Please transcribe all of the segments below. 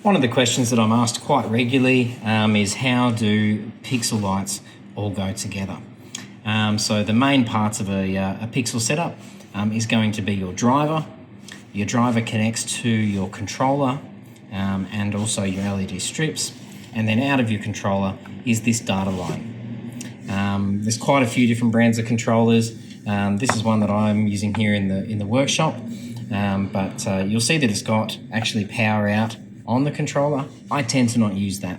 One of the questions that I'm asked quite regularly is how do pixel lights all go together? So the main parts of a pixel setup is going to be your driver. Your driver connects to your controller and also your LED strips. And then out of your controller is this data line. There's quite a few different brands of controllers. This is one that I'm using here in the workshop, but you'll see that it's got actually power out on the controller. I tend to not use that.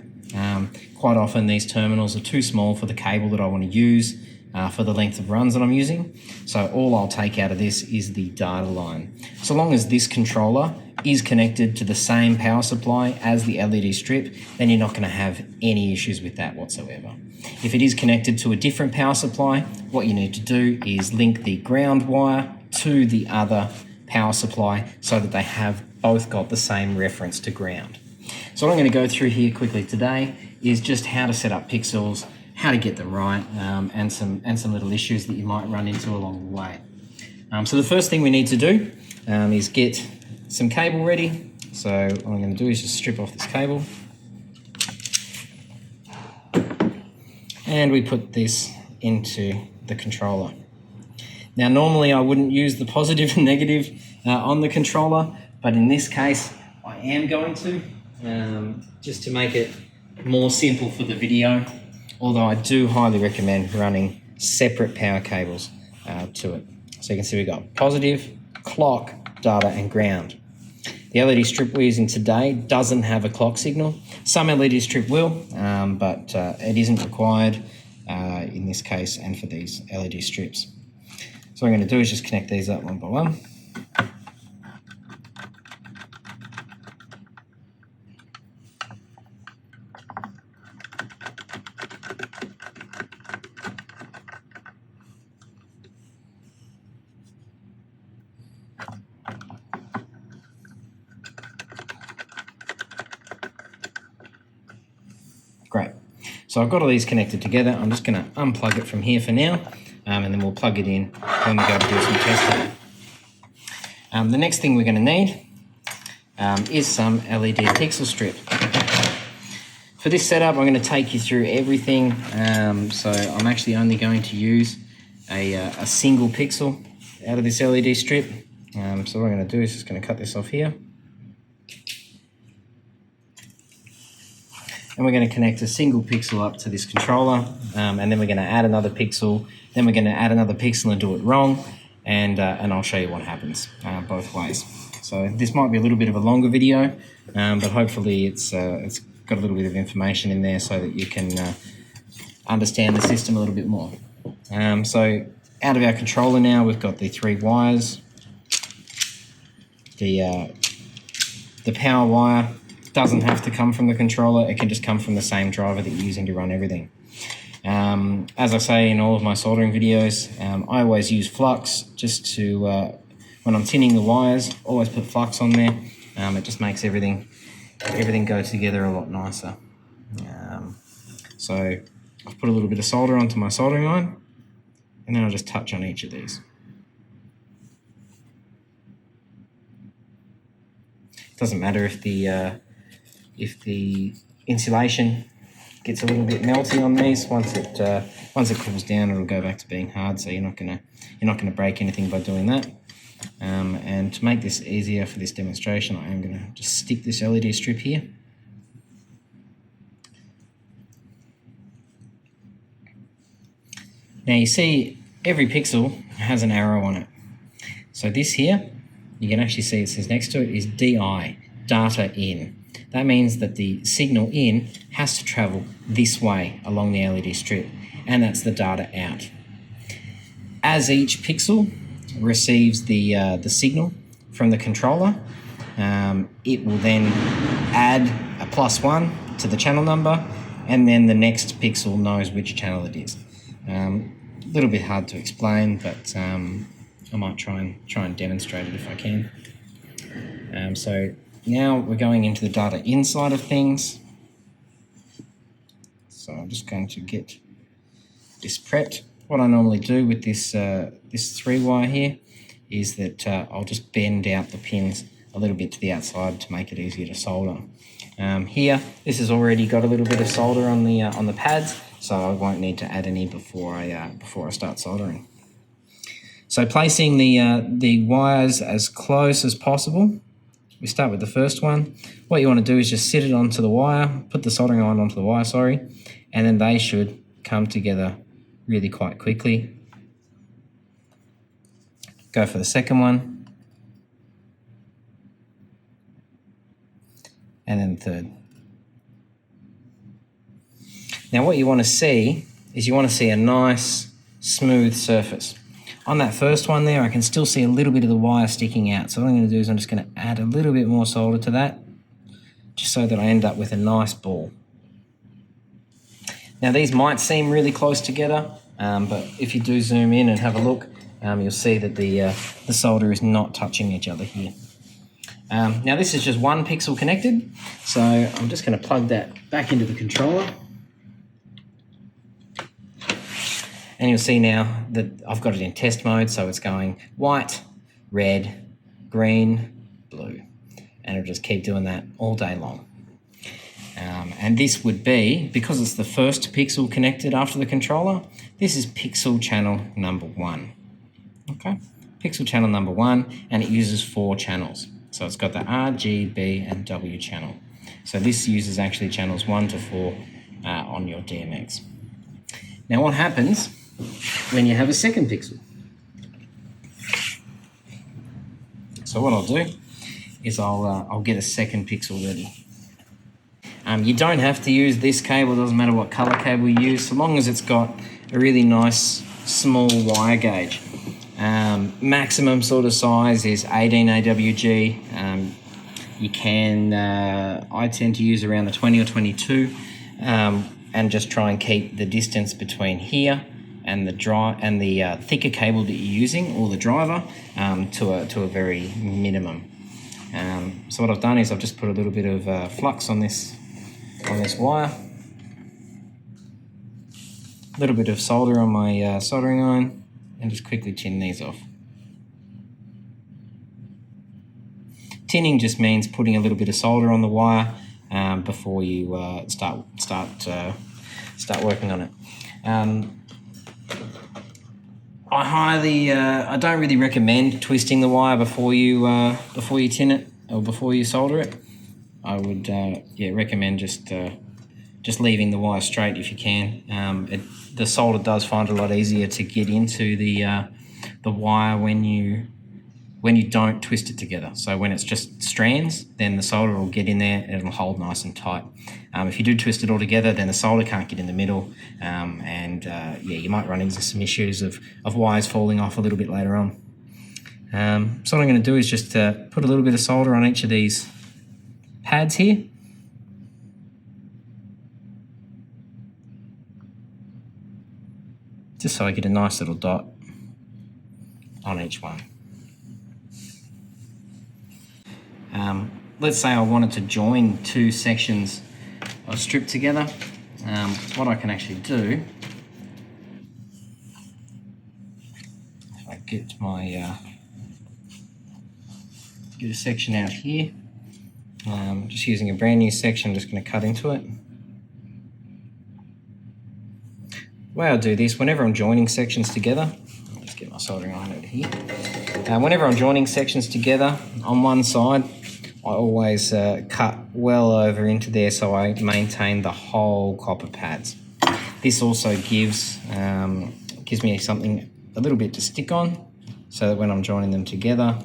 Quite often these terminals are too small for the cable that I want to use for the length of runs that I'm using. So all I'll take out of this is the data line. So long as this controller is connected to the same power supply as the LED strip, then you're not going to have any issues with that whatsoever. If it is connected to a different power supply, what you need to do is link the ground wire to the other power supply so that they have both got the same reference to ground. So what I'm going to go through here quickly today is just how to set up pixels, how to get them right, and some little issues that you might run into along the way. So the first thing we need to do is get some cable ready. So what I'm going to do is just strip off this cable. And we put this into the controller. Now normally I wouldn't use the positive and negative on the controller, but in this case I am going to, just to make it more simple for the video, although I do highly recommend running separate power cables to it. So you can see we've got positive, clock, data and ground. The LED strip we're using today doesn't have a clock signal. Some LED strip will, but it isn't required in this case and for these LED strips. So what I'm going to do is just connect these up one by one. Great. So I've got all these connected together. I'm just going to unplug it from here for now, and then we'll plug it in when we go to do some testing. The next thing we're going to need is some LED pixel strip. For this setup, I'm going to take you through everything. So I'm actually only going to use a single pixel out of this LED strip. So what I'm going to do is just going to cut this off here. And we're going to connect a single pixel up to this controller, and then we're going to add another pixel, then we're going to add another pixel and do it wrong, and I'll show you what happens both ways. So this might be a little bit of a longer video, but hopefully it's got a little bit of information in there so that you can understand the system a little bit more. So out of our controller now, we've got the 3 wires. The power wire doesn't have to come from the controller. It can just come from the same driver that you're using to run everything. As I say in all of my soldering videos, I always use flux just to, when I'm tinning the wires, always put flux on there. It just makes everything go together a lot nicer. So I've put a little bit of solder onto my soldering iron, and then I'll just touch on each of these. It doesn't matter if the insulation gets a little bit melty on these. Once it cools down, it'll go back to being hard. So you're not gonna break anything by doing that. And to make this easier for this demonstration, I am gonna just stick this LED strip here. Now you see every pixel has an arrow on it. So this here, you can actually see it says next to it is DI, data in. That means that the signal in has to travel this way along the LED strip, and that's the data out. As each pixel receives the signal from the controller, it will then add a +1 to the channel number, and then the next pixel knows which channel it is. A little bit hard to explain, but I might try and demonstrate it if I can. So now we're going into the data inside of things. So I'm just going to get this prepped. What I normally do with this 3 wire here is that I'll just bend out the pins a little bit to the outside to make it easier to solder. Here, this has already got a little bit of solder on the pads, so I won't need to add any before I start soldering. So placing the wires as close as possible. We start with the first one. What you want to do is just sit it onto the wire, put the soldering iron onto the wire, and then they should come together really quite quickly. Go for the second one. And then the third. Now what you want to see is a nice smooth surface. On that first one there, I can still see a little bit of the wire sticking out. So what I'm going to do is I'm just going to add a little bit more solder to that, just so that I end up with a nice ball. Now these might seem really close together, but if you do zoom in and have a look, you'll see that the solder is not touching each other here. Now this is just one pixel connected, so I'm just going to plug that back into the controller. And you'll see now that I've got it in test mode, so it's going white, red, green, blue. And it'll just keep doing that all day long. And this would be, because it's the first pixel connected after the controller, this is pixel channel number 1. Okay, pixel channel number 1, and it uses 4 channels. So it's got the R, G, B, and W channel. So this uses actually channels 1 to 4 on your DMX. Now what happens when you have a second pixel? So what I'll do is I'll get a second pixel ready. You don't have to use this cable, it doesn't matter what color cable you use, so long as it's got a really nice small wire gauge. Maximum sort of size is 18 AWG. You can, I tend to use around the 20 or 22, and just try and keep the distance between here and the thicker cable that you're using, or the driver, to a very minimum. So what I've done is I've just put a little bit of flux on this wire, a little bit of solder on my soldering iron, and just quickly tin these off. Tinning just means putting a little bit of solder on the wire before you start working on it. I don't really recommend twisting the wire before you tin it or before you solder it. I would recommend just leaving the wire straight if you can. The solder does find it a lot easier to get into the wire when you don't twist it together. So when it's just strands, then the solder will get in there and it'll hold nice and tight. If you do twist it all together, then the solder can't get in the middle, you might run into some issues of wires falling off a little bit later on. So what I'm going to do is just put a little bit of solder on each of these pads here. Just so I get a nice little dot on each one. Let's say I wanted to join 2 sections of strip together. What I can actually do, if I get a section out here, just using a brand new section, I'm just going to cut into it. The way I do this, whenever I'm joining sections together, let's get my soldering iron over here. Whenever I'm joining sections together on one side, I always cut well over into there so I maintain the whole copper pads. This also gives me something a little bit to stick on, so that when I'm joining them together,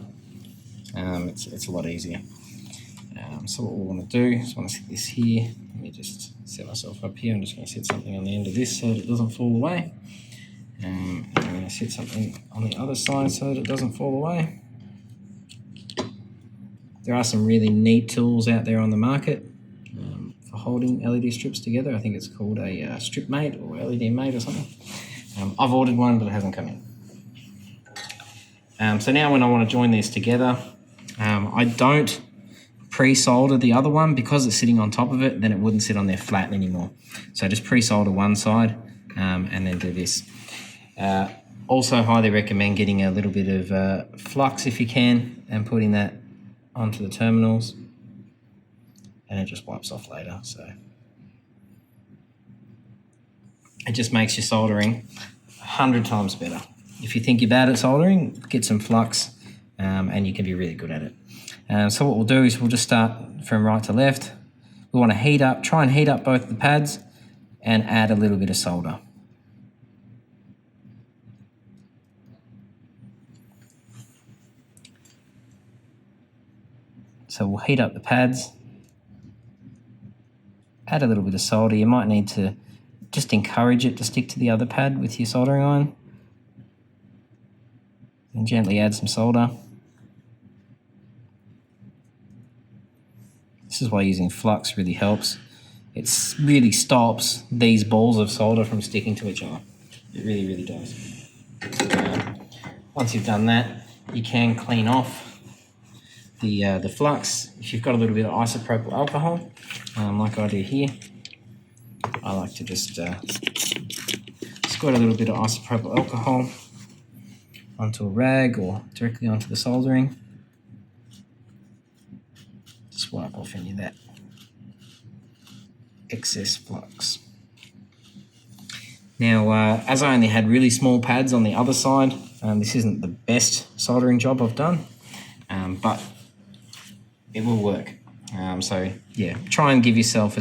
it's a lot easier. So what we want to do is I want to set this here. Let me just set myself up here. I'm just going to set something on the end of this so that it doesn't fall away. And I'm going to set something on the other side so that it doesn't fall away. There are some really neat tools out there on the market for holding LED strips together. I think it's called a strip mate or LED mate or something. I've ordered one, but it hasn't come in. So now when I want to join these together, I don't pre-solder the other one because it's sitting on top of it, then it wouldn't sit on there flat anymore. So just pre-solder one side and then do this. Also highly recommend getting a little bit of flux if you can and putting that onto the terminals, and it just wipes off later. So it just makes your soldering 100 times better. If you think you're bad at soldering, get some flux, and you can be really good at it. So what we'll do is we'll just start from right to left. We want to try and heat up both the pads and add a little bit of solder. So we'll heat up the pads, add a little bit of solder. You might need to just encourage it to stick to the other pad with your soldering iron. And gently add some solder. This is why using flux really helps. It really stops these balls of solder from sticking to each other. It really, really does. Once you've done that, you can clean off the flux. If you've got a little bit of isopropyl alcohol, like I do here, I like to just squirt a little bit of isopropyl alcohol onto a rag or directly onto the soldering. Just wipe off any of that excess flux. Now, as I only had really small pads on the other side, this isn't the best soldering job I've done, but it will work. So yeah, try and give yourself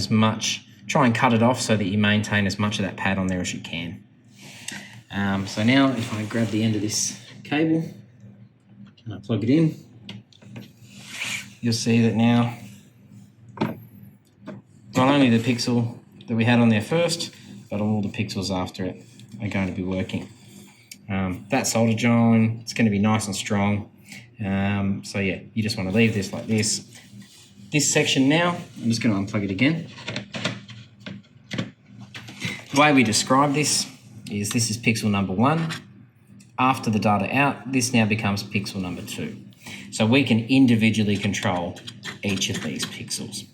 try and cut it off so that you maintain as much of that pad on there as you can. So now if I grab the end of this cable and I plug it in, you'll see that now not only the pixel that we had on there first, but all the pixels after it are going to be working. That solder join, it's going to be nice and strong. So yeah, you just want to leave this like this. This section now, I'm just going to unplug it again. The way we describe this is pixel number 1. After the data out, this now becomes pixel number 2. So we can individually control each of these pixels.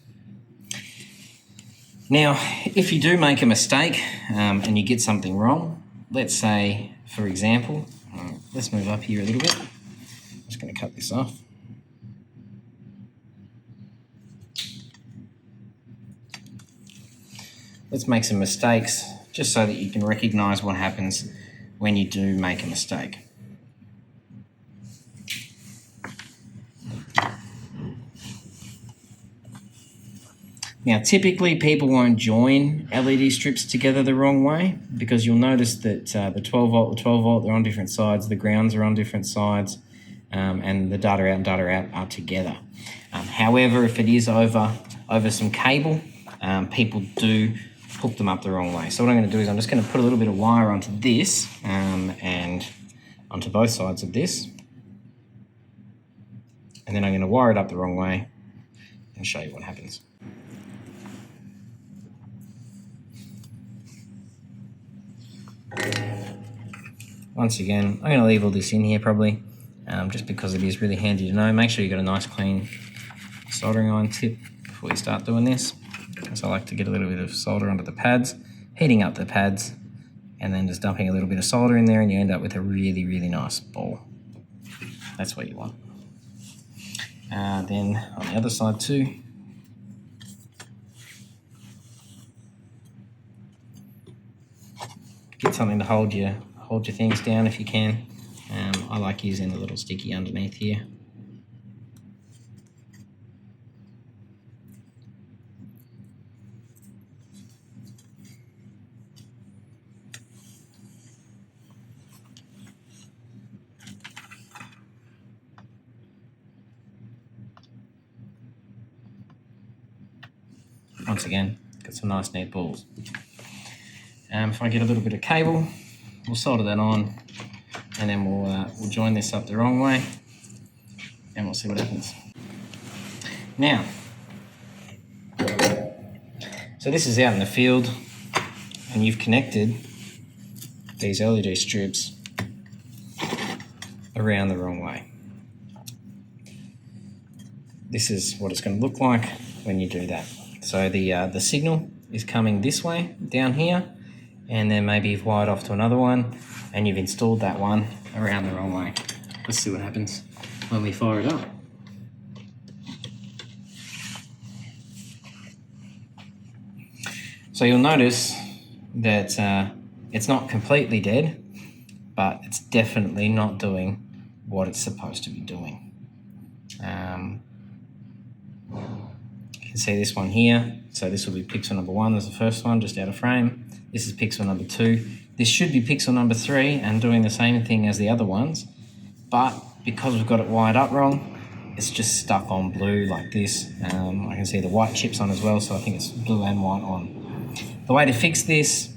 Now, if you do make a mistake and you get something wrong, let's say, for example, let's move up here a little bit. I'm just going to cut this off. Let's make some mistakes just so that you can recognize what happens when you do make a mistake. Now, typically people won't join LED strips together the wrong way, because you'll notice that the 12 volt, they're on different sides, the grounds are on different sides, and the data out and data out are together. However, if it is over some cable, people do hook them up the wrong way. So what I'm going to do is I'm just going to put a little bit of wire onto this and onto both sides of this. And then I'm going to wire it up the wrong way and show you what happens. Once again, I'm going to leave all this in here probably, just because it is really handy to know. Make sure you've got a nice clean soldering iron tip before you start doing this. So I like to get a little bit of solder onto the pads, heating up the pads, and then just dumping a little bit of solder in there, and you end up with a really, really nice ball. That's what you want. Then on the other side too, get something to hold your things down if you can. I like using the little sticky underneath here. Once again, got some nice neat balls. If I get a little bit of cable, we'll solder that on, and then we'll join this up the wrong way, and we'll see what happens. Now, so this is out in the field, and you've connected these LED strips around the wrong way. This is what it's going to look like when you do that. So the signal is coming this way down here, and then maybe you've wired off to another one and you've installed that one around the wrong way. Let's see what happens when we fire it up. So you'll notice that it's not completely dead, but it's definitely not doing what it's supposed to be doing. You can see this one here. So this will be pixel number 1 as the first one, just out of frame. This is pixel number 2. This should be pixel number 3 and doing the same thing as the other ones, but because we've got it wired up wrong, it's just stuck on blue like this. I can see the white chips on as well, so I think it's blue and white on. The way to fix this,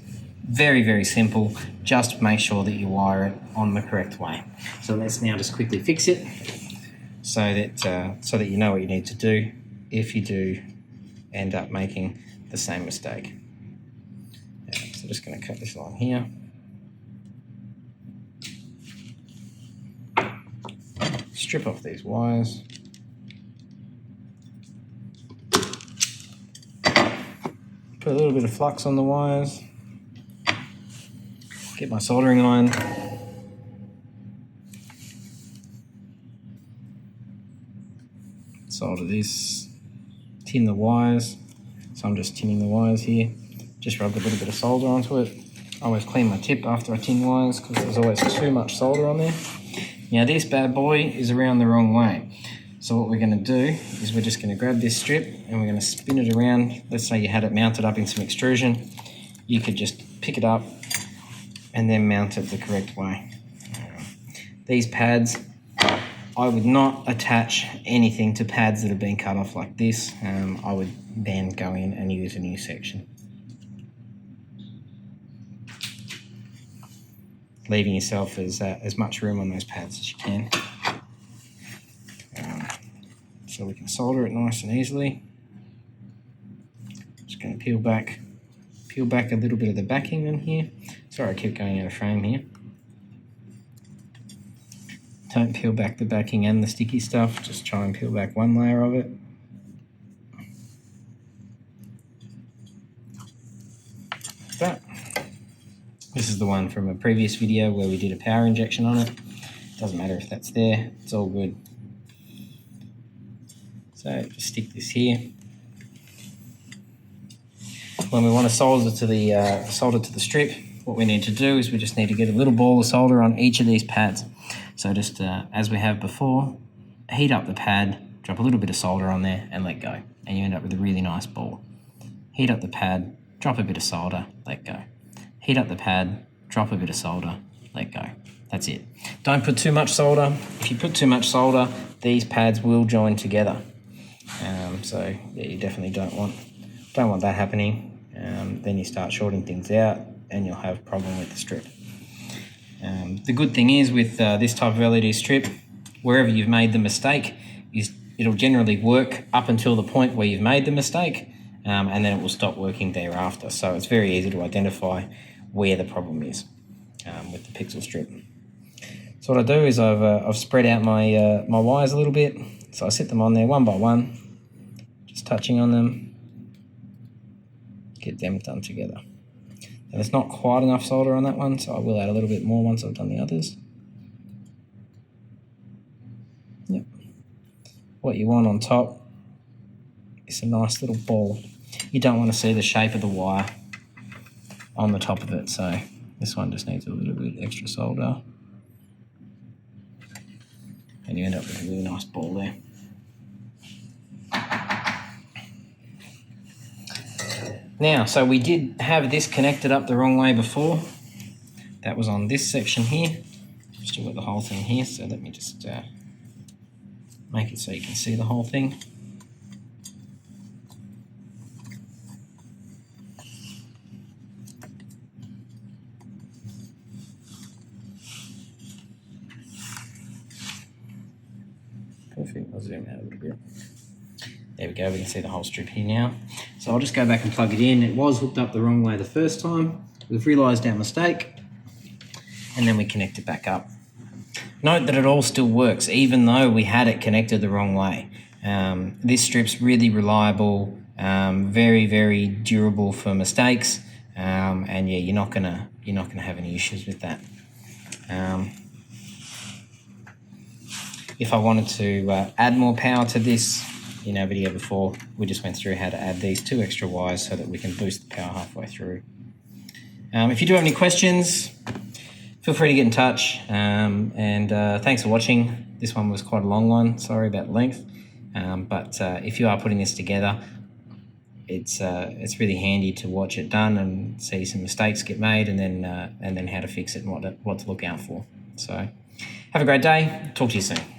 very, very simple. Just make sure that you wire it on the correct way. So let's now just quickly fix it so that you know what you need to do if you do end up making the same mistake. So I'm just going to cut this line here. Strip off these wires. Put a little bit of flux on the wires. Get my soldering iron. Solder this. Tin the wires. So I'm just tinning the wires here. Just rub a little bit of solder onto it. I always clean my tip after I tin wires because there's always too much solder on there. Now this bad boy is around the wrong way. So what we're going to do is we're just going to grab this strip and we're going to spin it around. Let's say you had it mounted up in some extrusion. You could just pick it up and then mount it the correct way. These pads, I would not attach anything to pads that have been cut off like this. I would then go in and use a new section, leaving yourself as much room on those pads as you can. So we can solder it nice and easily. Just going to peel back a little bit of the backing in here. Sorry, I keep going out of frame here. Don't peel back the backing and the sticky stuff, just try and peel back one layer of it. Like that. This is the one from a previous video where we did a power injection on it. Doesn't matter if that's there, it's all good. So just stick this here. When we want to solder to the strip, what we need to do is we just need to get a little ball of solder on each of these pads. So just as we have before, heat up the pad, drop a little bit of solder on there and let go. And you end up with a really nice ball. Heat up the pad, drop a bit of solder, let go. Heat up the pad, drop a bit of solder, let go. That's it. Don't put too much solder. If you put too much solder, these pads will join together. So yeah, you definitely don't want that happening. Then you start shorting things out and you'll have a problem with the strip. The good thing is with this type of LED strip, wherever you've made the mistake, it'll generally work up until the point where you've made the mistake, and then it will stop working thereafter. So it's very easy to identify where the problem is with the pixel strip. So what I do is I've spread out my wires a little bit. So I set them on there one by one, just touching on them, get them done together. And there's not quite enough solder on that one, so I will add a little bit more once I've done the others. Yep. What you want on top is a nice little ball. You don't want to see the shape of the wire on the top of it, so this one just needs a little bit extra solder. And you end up with a really nice ball there. Now, so we did have this connected up the wrong way before. That was on this section here. Still got the whole thing here, so let me just make it so you can see the whole thing. Perfect, I'll zoom out a little bit. There we go, we can see the whole strip here now. So I'll just go back and plug it in. It was hooked up the wrong way the first time. We've realised our mistake, and then we connect it back up. Note that it all still works, even though we had it connected the wrong way. This strip's really reliable, very, very durable for mistakes, and yeah, you're not gonna have any issues with that. If I wanted to add more power to this, in our video before, we just went through how to add these 2 extra wires so that we can boost the power halfway through. If you do have any questions, feel free to get in touch. Thanks for watching. This one was quite a long one. Sorry about length. But if you are putting this together, it's really handy to watch it done and see some mistakes get made, and then how to fix it and what to look out for. So have a great day. Talk to you soon.